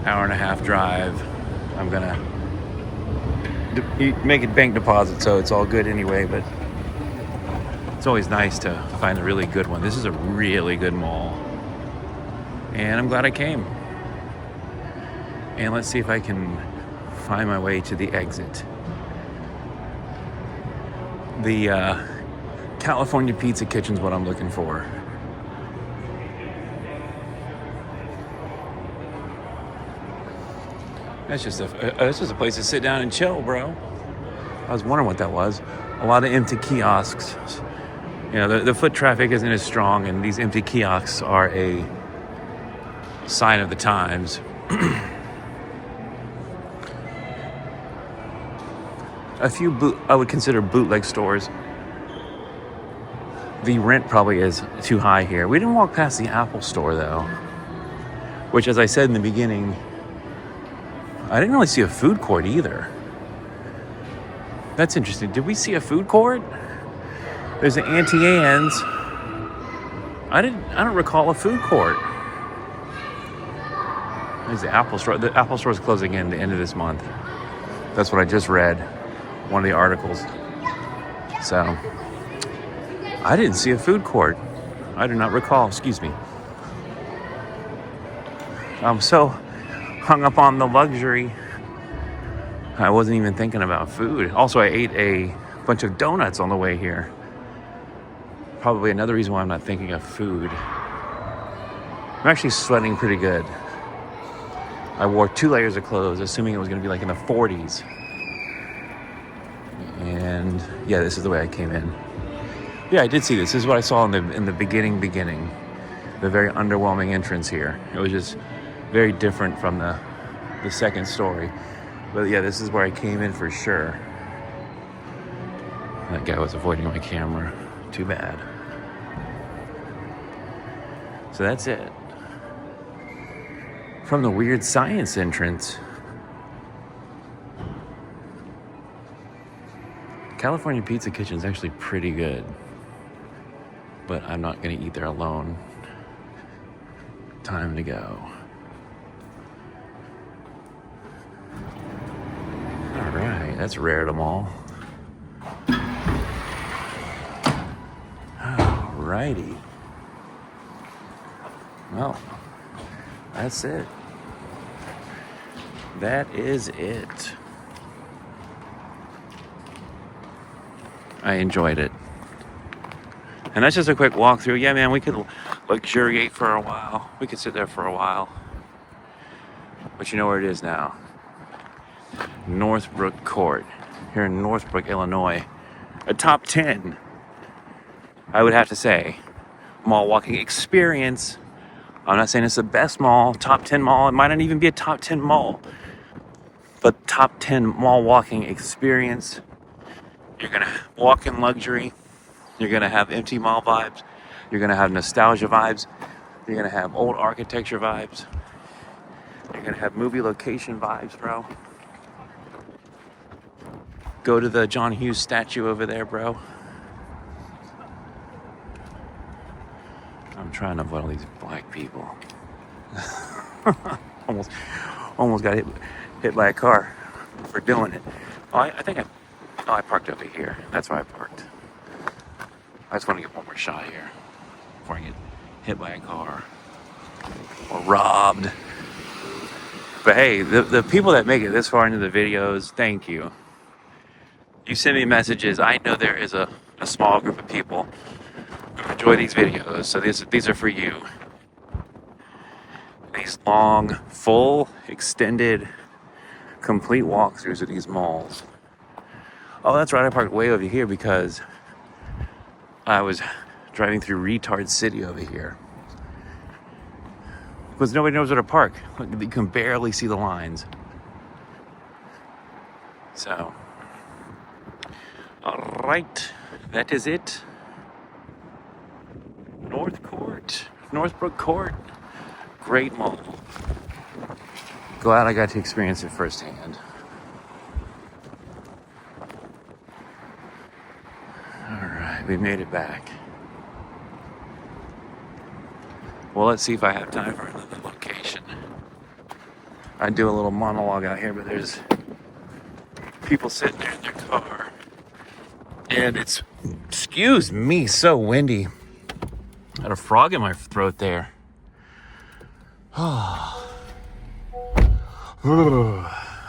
hour and a half drive. I'm gonna make it bank deposit, so it's all good anyway, but it's always nice to find a really good one. This is a really good mall, and I'm glad I came. And let's see if I can find my way to the exit. The California Pizza Kitchen's what I'm looking for. That's just a place to sit down and chill, bro. I was wondering what that was. A lot of empty kiosks. You know, the foot traffic isn't as strong, and these empty kiosks are a sign of the times. A few I would consider bootleg stores. The rent probably is too high here. We didn't walk past the Apple store though, which, as I said in the beginning, I didn't really see a food court either. That's interesting. Did we see a food court? There's an Auntie Anne's. I don't recall a food court. There's the Apple store. The Apple store is closing in the end of this month. That's what I just read. One of the articles. So I didn't see a food court. I do not recall. Excuse me. I'm so hung up on the luxury, I wasn't even thinking about food. Also, I ate a bunch of donuts on the way here. Probably another reason why I'm not thinking of food. I'm actually sweating pretty good. I wore 2 layers of clothes, assuming it was going to be like in the 40s. And yeah, this is the way I came in. Yeah, I did see this. This is what I saw in the beginning. The very underwhelming entrance here. It was just very different from the second story. But yeah, this is where I came in for sure. That guy was avoiding my camera. Too bad. So that's it. From the weird science entrance. California Pizza Kitchen is actually pretty good. But I'm not gonna eat there alone. Time to go. All right, that's rare at them all. All righty. Well, that's it. That is it. I enjoyed it. And that's just a quick walkthrough. Yeah, man, we could luxuriate for a while. We could sit there for a while. But you know where it is now. Northbrook Court, here in Northbrook, Illinois. A top 10, I would have to say, mall walking experience. I'm not saying it's the best mall, top 10 mall. It might not even be a top 10 mall. But top 10 mall walking experience. You're gonna walk in luxury. You're gonna have empty mall vibes. You're gonna have nostalgia vibes. You're gonna have old architecture vibes. You're gonna have movie location vibes, bro. Go to the John Hughes statue over there, bro. I'm trying to avoid all these black people. almost got hit by a car for doing it. Oh, I parked over here. That's where I parked. I just want to get one more shot here before I get hit by a car or robbed. But hey, the people that make it this far into the videos, thank you. You send me messages. I know there is a small group of people who enjoy these videos, so these are for you. These long, full, extended, complete walkthroughs of these malls. Oh, that's right, I parked way over here because I was driving through retard city over here. Because nobody knows where to park. You can barely see the lines. So, all right, that is it. Northbrook Court, great mall. Glad I got to experience it firsthand. All right, we made it back. Well, let's see if I have time for another location. I'd do a little monologue out here, but there's people sitting there in their car. And it's, excuse me, so windy. I had a frog in my throat there.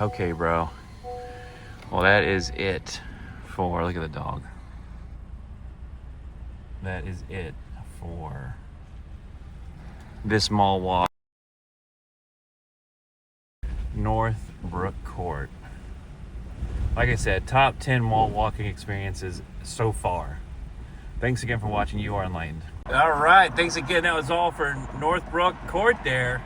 Okay, bro. Well, that is it for, look at the dog. That is it for this mall walk. Northbrook Court. Like I said, top 10 mall walking experiences so far. Thanks again for watching. You are enlightened. All right, thanks again. That was all for Northbrook Court there.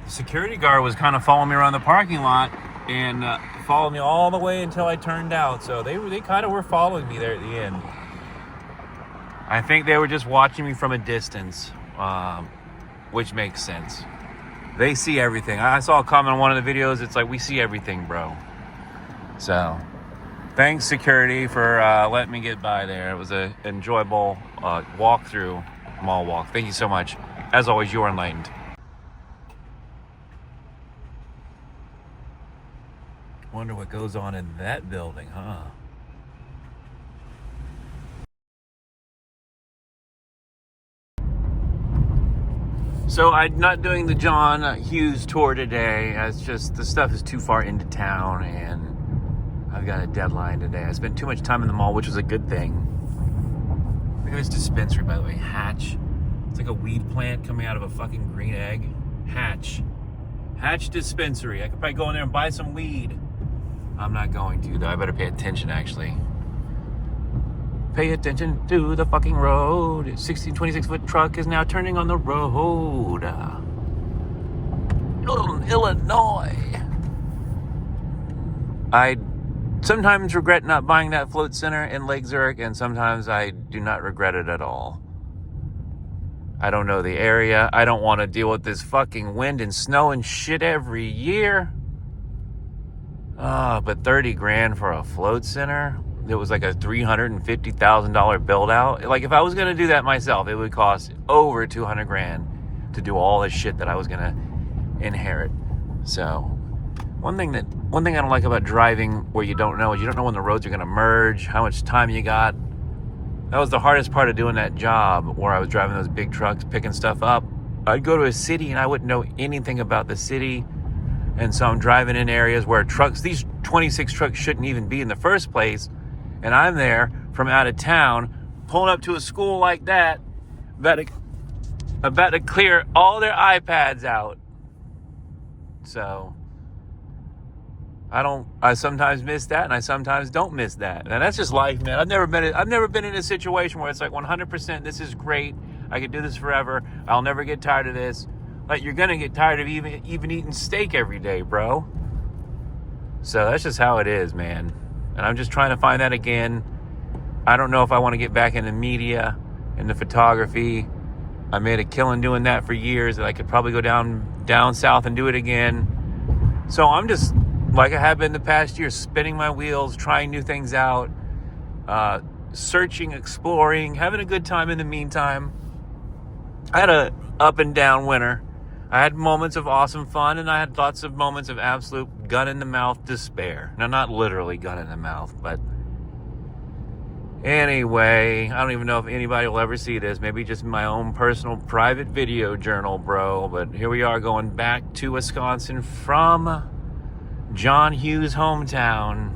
The security guard was kind of following me around the parking lot and followed me all the way until I turned out. So they kind of were following me there at the end. I think they were just watching me from a distance, which makes sense. They see everything. I saw a comment on one of the videos. It's like, we see everything, bro. So, thanks security for letting me get by there. It was an enjoyable walk-through mall walk. Thank you so much. As always, you are enlightened. Wonder what goes on in that building, huh? So I'm not doing the John Hughes tour today. It's just the stuff is too far into town and I've got a deadline today. I spent too much time in the mall, which was a good thing. Look at this dispensary, by the way. Hatch. It's like a weed plant coming out of a fucking green egg. Hatch. Hatch dispensary. I could probably go in there and buy some weed. I'm not going to, though. I better pay attention, actually. Pay attention to the fucking road. 26-foot truck is now turning on the road. Illinois. I sometimes regret not buying that float center in Lake Zurich, and sometimes I do not regret it at all. I don't know the area. I don't want to deal with this fucking wind and snow and shit every year. But 30 grand for a float center? It was like a $350,000 build out. Like if I was going to do that myself, it would cost over 200 grand to do all this shit that I was going to inherit. So one thing I don't like about driving where you don't know is you don't know when the roads are going to merge, how much time you got. That was the hardest part of doing that job where I was driving those big trucks, picking stuff up. I'd go to a city and I wouldn't know anything about the city. And so I'm driving in areas where these 26 trucks shouldn't even be in the first place. And I'm there from out of town, pulling up to a school like that, about to clear all their iPads out. So I sometimes miss that, and I sometimes don't miss that. And that's just life, man. I've never been in a situation where it's like 100%, this is great. I could do this forever. I'll never get tired of this. Like, you're going to get tired of even eating steak every day, bro. So that's just how it is, man. And I'm just trying to find that again. I don't know if I want to get back into media, into photography. I made a killing doing that for years, and I could probably go down south and do it again. So I'm just, like I have been the past year, spinning my wheels, trying new things out, searching, exploring, having a good time in the meantime. I had a up and down winter. I had moments of awesome fun, and I had lots of moments of absolute gun-in-the-mouth despair. Now, not literally gun in the mouth, but anyway, I don't even know if anybody will ever see this. Maybe just my own personal private video journal, bro. But here we are going back to Wisconsin from John Hughes' hometown.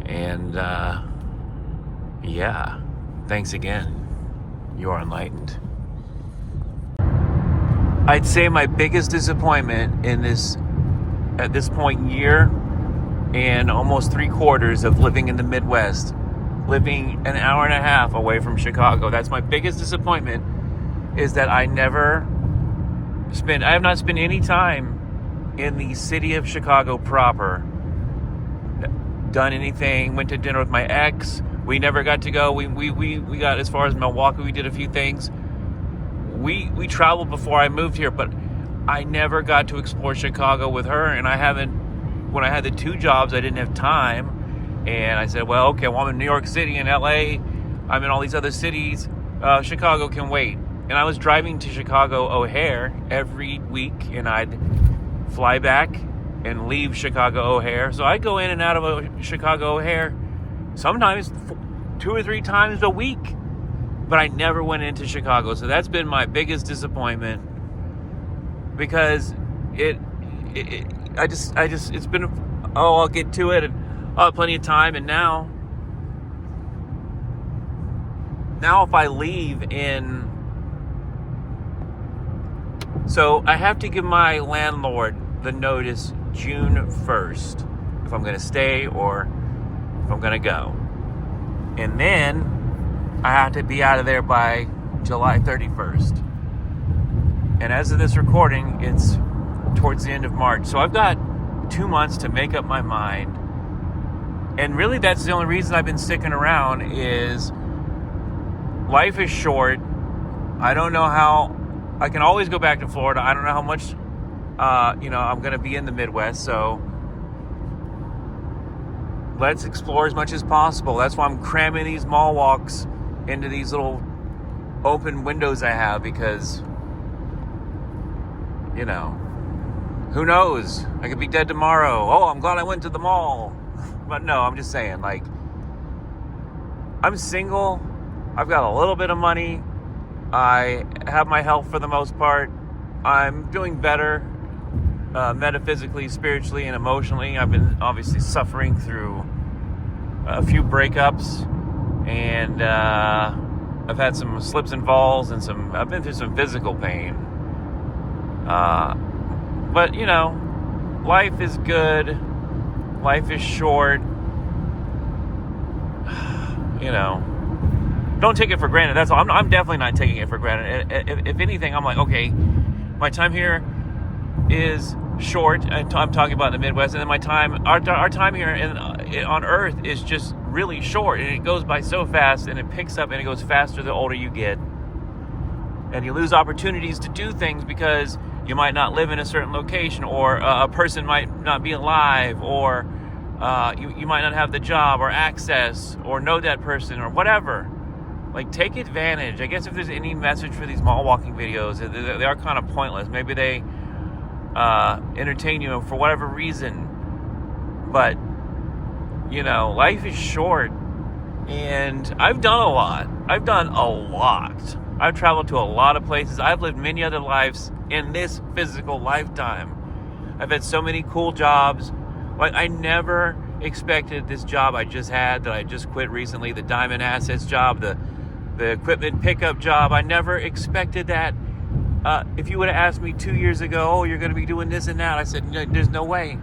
And, yeah, thanks again. You are enlightened. I'd say my biggest disappointment at this point year and almost 3/4 of living in the Midwest, living an hour and a half away from Chicago. That's my biggest disappointment, is that I have not spent any time in the city of Chicago proper, done anything, went to dinner with my ex. We never got to go. We got as far as Milwaukee. We did a few things. We traveled before I moved here, but I never got to explore Chicago with her, and when I had the two jobs, I didn't have time, and I said, well, okay, well, I'm in New York City and LA, I'm in all these other cities, Chicago can wait. And I was driving to Chicago O'Hare every week, and I'd fly back and leave Chicago O'Hare, so I'd go in and out of Chicago O'Hare sometimes 2 or 3 times a week. But I never went into Chicago. So that's been my biggest disappointment, because it's been, I'll get to it, and I'll have plenty of time. And now if I leave so I have to give my landlord the notice June 1st, if I'm going to stay or if I'm going to go. And then I have to be out of there by July 31st. And as of this recording, it's towards the end of March. So I've got 2 months to make up my mind. And really, that's the only reason I've been sticking around, is life is short. I don't know how, I can always go back to Florida. I don't know how much, I'm going to be in the Midwest. So let's explore as much as possible. That's why I'm cramming these mall walks into these little open windows I have, because, who knows? I could be dead tomorrow. Oh, I'm glad I went to the mall. But no, I'm just saying, like, I'm single. I've got a little bit of money. I have my health for the most part. I'm doing better metaphysically, spiritually, and emotionally. I've been obviously suffering through a few breakups. And I've had some slips and falls, and I've been through some physical pain. But, life is good. Life is short. you know, don't take it for granted. That's all. I'm definitely not taking it for granted. If anything, I'm like, okay, my time here is short. I'm talking about the Midwest, and then our time here on Earth is just really short, and it goes by so fast, and it picks up and it goes faster the older you get, and you lose opportunities to do things because you might not live in a certain location, or a person might not be alive, or you might not have the job or access or know that person or whatever. Like, take advantage. I guess if there's any message for these mall walking videos, they are kind of pointless. Maybe they entertain you for whatever reason, but you know, life is short, and I've done a lot. I've traveled to a lot of places. I've lived many other lives in this physical lifetime. I've had so many cool jobs. Like, I never expected this job I just had, that I just quit recently, the Diamond Assets job, the equipment pickup job. I never expected that. If you would have asked me 2 years ago, oh, you're going to be doing this and that, I said, no, there's no way.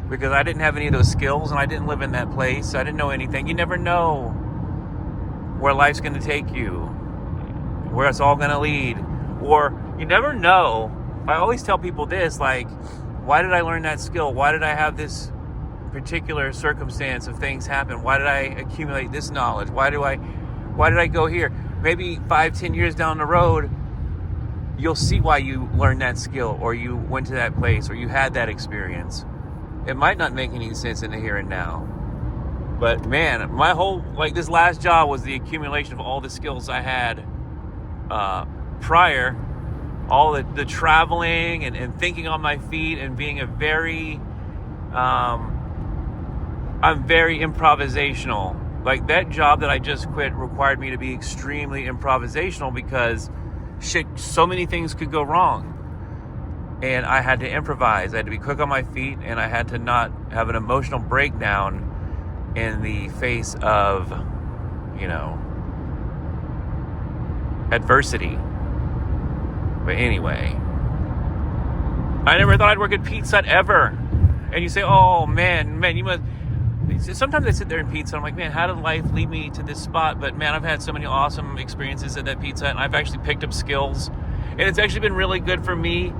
Because I didn't have any of those skills, and I didn't live in that place. I didn't know anything. You never know where life's going to take you, where it's all going to lead. Or you never know. I always tell people this, like, why did I learn that skill? Why did I have this particular circumstance of things happen? Why did I accumulate this knowledge? Why did I go here? Maybe 5-10 years down the road, you'll see why you learned that skill, or you went to that place, or you had that experience. It might not make any sense in the here and now. But man, my whole, like, this last job was the accumulation of all the skills I had prior, all the traveling and thinking on my feet, and being I'm very improvisational. Like, that job that I just quit required me to be extremely improvisational, because so many things could go wrong. And I had to improvise. I had to be quick on my feet, and I had to not have an emotional breakdown in the face of, you know, adversity. But anyway, I never thought I'd work at Pizza Hut ever. And you say, oh man, you must. Sometimes I sit there in Pizza Hut, I'm like, man, how did life lead me to this spot? But man, I've had so many awesome experiences at that Pizza Hut, and I've actually picked up skills, and it's actually been really good for me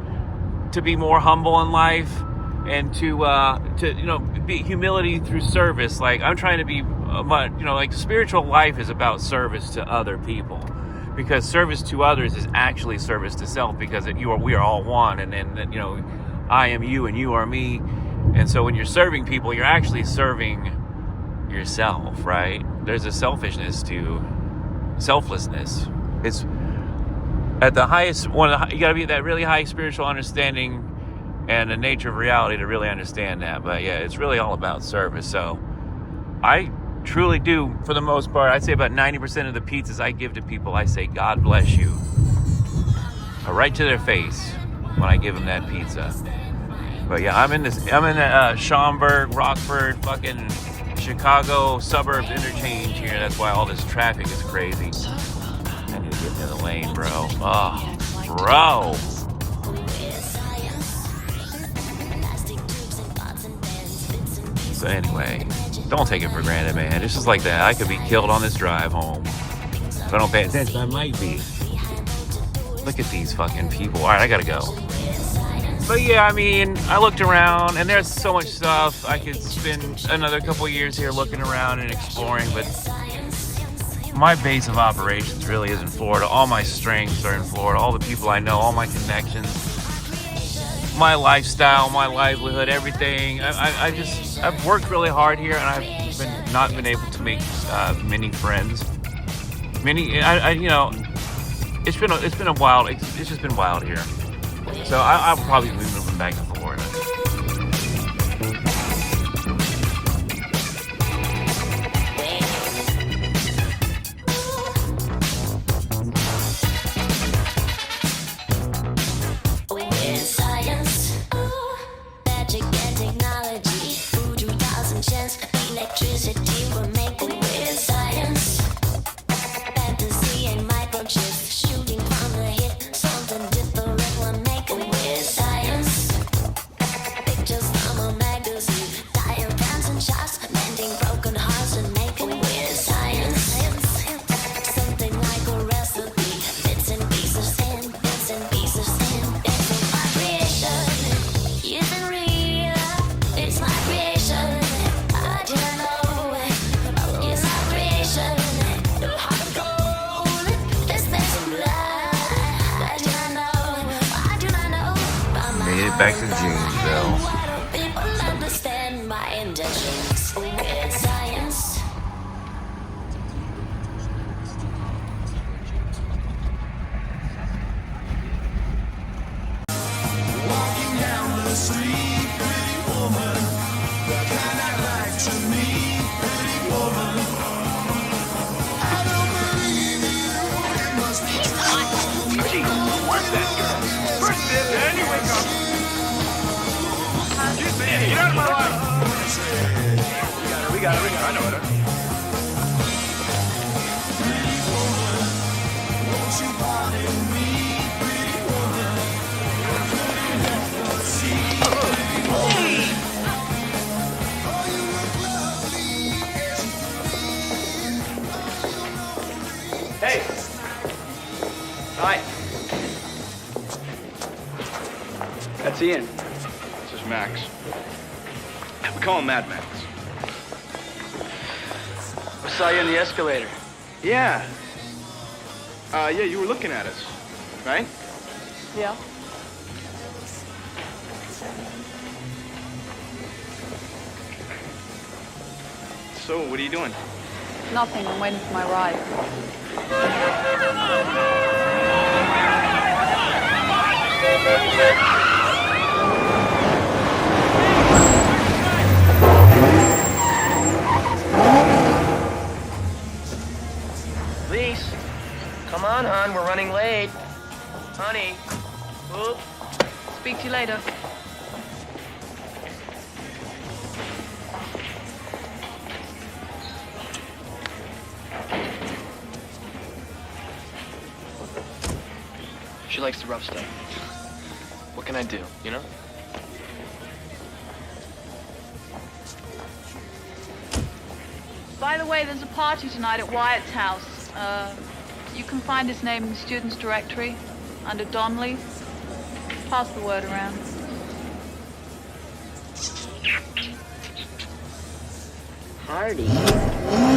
to be more humble in life, and to you know, be humility through service. Like, I'm trying to be, you know, like, spiritual life is about service to other people, because service to others is actually service to self, because we are all one, and then, you know, I am you and you are me. And so when you're serving people, you're actually serving yourself, right? There's a selfishness to selflessness. It's at the highest one. You got to be at that really high spiritual understanding and the nature of reality to really understand that. But yeah, it's really all about service. So I truly do, for the most part, I'd say about 90% of the pizzas I give to people, I say, God bless you, right to their face when I give them that pizza. But yeah, I'm in Schaumburg, Rockford, fucking Chicago suburbs interchange here. That's why all this traffic is crazy. I need to get in the lane, bro. Oh, bro. So anyway, don't take it for granted, man. It's just like that. I could be killed on this drive home. If I don't pay attention, I might be. Look at these fucking people. All right, I gotta go. But yeah, I mean, I looked around, and there's so much stuff. I could spend another couple of years here looking around and exploring, but my base of operations really is in Florida. All my strengths are in Florida. All the people I know, all my connections, my lifestyle, my livelihood, everything. I've worked really hard here, and I've not been able to make many friends. You know, it's just been wild here. So I'll probably be moving back to Florida. Science. Back to Janesville. People understand my intentions with science. Get out of my life! We got it. I know it. Hey! Hi. That's Ian. This is Max. We call him Mad Max. I saw you in the escalator. Yeah. Yeah, you were looking at us, right? Yeah. So, what are you doing? Nothing. I'm waiting for my ride. Lise, come on, hon. We're running late. Honey. Oop. Speak to you later. She likes the rough stuff. What can I do, you know? By the way, there's a party tonight at Wyatt's house. You can find his name in the student's directory under Donnelly. Pass the word around. Hardy.